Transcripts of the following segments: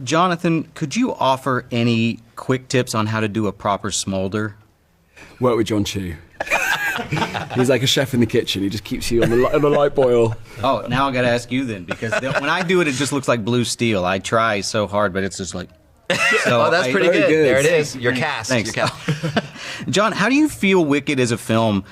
Jonathan, could you offer any quick tips on how to do a proper smolder? Work with John Chu. He's like a chef in the kitchen. He just keeps you on the light boil. Oh, now I got to ask you then, because when I do it, it just looks like blue steel. I try so hard, but it's just like... So oh, that's pretty good. There it is. You're cast. Thanks. You're cast. John, how do you feel Wicked as a film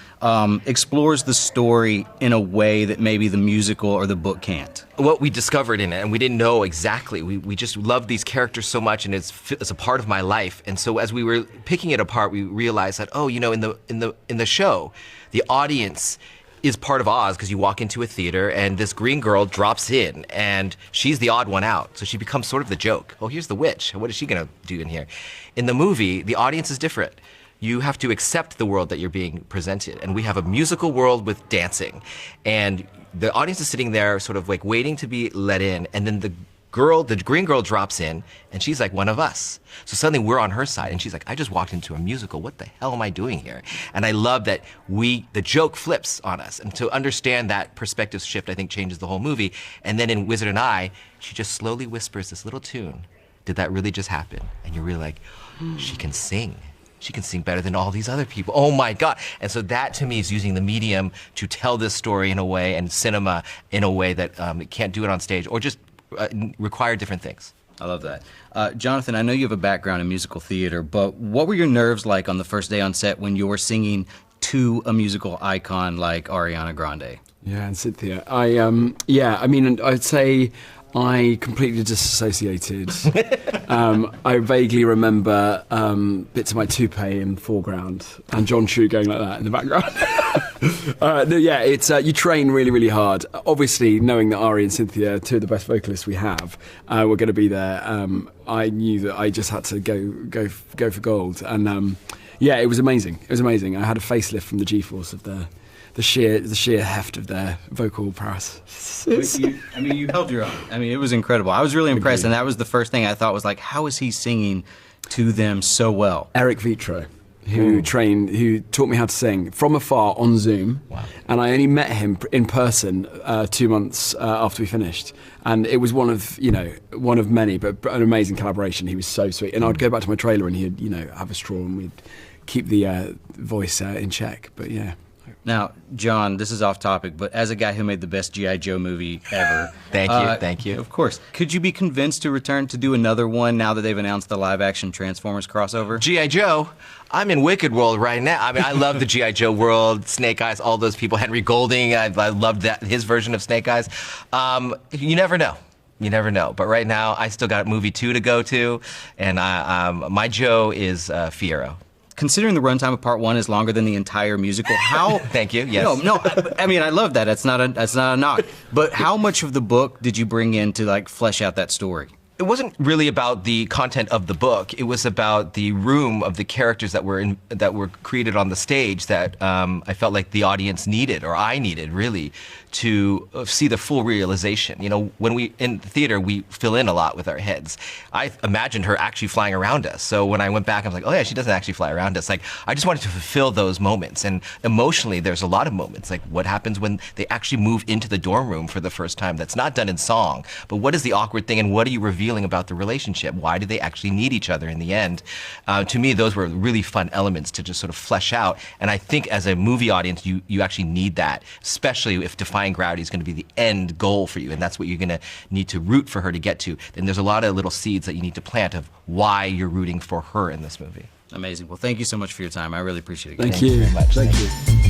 explores the story in a way that maybe the musical or the book can't? What we discovered in it, and we didn't know exactly. We just loved these characters so much, and it's a part of my life. And so as we were picking it apart, we realized that, oh, you know, in the show, the audience is part of Oz, because you walk into a theater and this green girl drops in and she's the odd one out. So she becomes sort of the joke. Oh, here's the witch. What is she gonna do in here? In the movie, the audience is different. You have to accept the world that you're being presented. And we have a musical world with dancing. And the audience is sitting there sort of like waiting to be let in, and then the green girl drops in, and she's like one of us. So suddenly we're on her side, and she's like, I just walked into a musical. What the hell am I doing here? And I love that the joke flips on us. And to understand that perspective shift, I think changes the whole movie. And then in Wizard and I, she just slowly whispers this little tune. Did that really just happen? And you're really like, she can sing. She can sing better than all these other people. Oh my God. And so that to me is using the medium to tell this story in a way, and cinema in a way that it can't do it on stage, or just require different things. I love that. Jonathan, I know you have a background in musical theater, but what were your nerves like on the first day on set when you were singing to a musical icon like Ariana Grande? Yeah, and Cynthia. I mean, I'd say I completely disassociated. I vaguely remember bits of my toupee in the foreground and John Chu going like that in the background. You train really, really hard. Obviously, knowing that Ari and Cynthia, two of the best vocalists we have, were going to be there, I knew that I just had to go for gold. And it was amazing. It was amazing. I had a facelift from the G-force of the sheer heft of their vocal prowess. You held your own. I mean, it was incredible. I was really impressed, and that was the first thing I thought was like, how is he singing to them so well? Eric Vitro, who taught me how to sing from afar on Zoom. Wow. And I only met him in person 2 months after we finished. And it was one of many, but an amazing collaboration. He was so sweet. And I'd go back to my trailer and he'd, have a straw and we'd keep the voice in check. But yeah. Now, John, this is off topic, but as a guy who made the best G.I. Joe movie ever... Thank you. Of course. Could you be convinced to return to do another one now that they've announced the live-action Transformers crossover? G.I. Joe? I'm in Wicked World right now. I mean, I love the G.I. Joe world, Snake Eyes, all those people. Henry Golding, I loved his version of Snake Eyes. You never know. You never know. But right now, I still got movie 2 to go to, and my Joe is Fiyero. Considering the runtime of part 1 is longer than the entire musical, how... Thank you, yes. No, I mean, I love that. That's not a knock. But how much of the book did you bring in to, like, flesh out that story? It wasn't really about the content of the book. It was about the room of the characters that were created on the stage that I felt like the audience needed, or I needed, really, to see the full realization. When we in theater, we fill in a lot with our heads. I imagined her actually flying around us. So when I went back, I was like, oh yeah, she doesn't actually fly around us. Like, I just wanted to fulfill those moments. And emotionally, there's a lot of moments. Like, what happens when they actually move into the dorm room for the first time? That's not done in song. But what is the awkward thing, and what are you revealing about the relationship? Why do they actually need each other in the end? To me, those were really fun elements to just sort of flesh out. And I think as a movie audience, you actually need that, especially if Defying Gravity is going to be the end goal for you, and that's what you're going to need to root for her to get to. Then there's a lot of little seeds that you need to plant of why you're rooting for her in this movie. Amazing. Well, thank you so much for your time. I really appreciate it. Thank you very much. Thank you.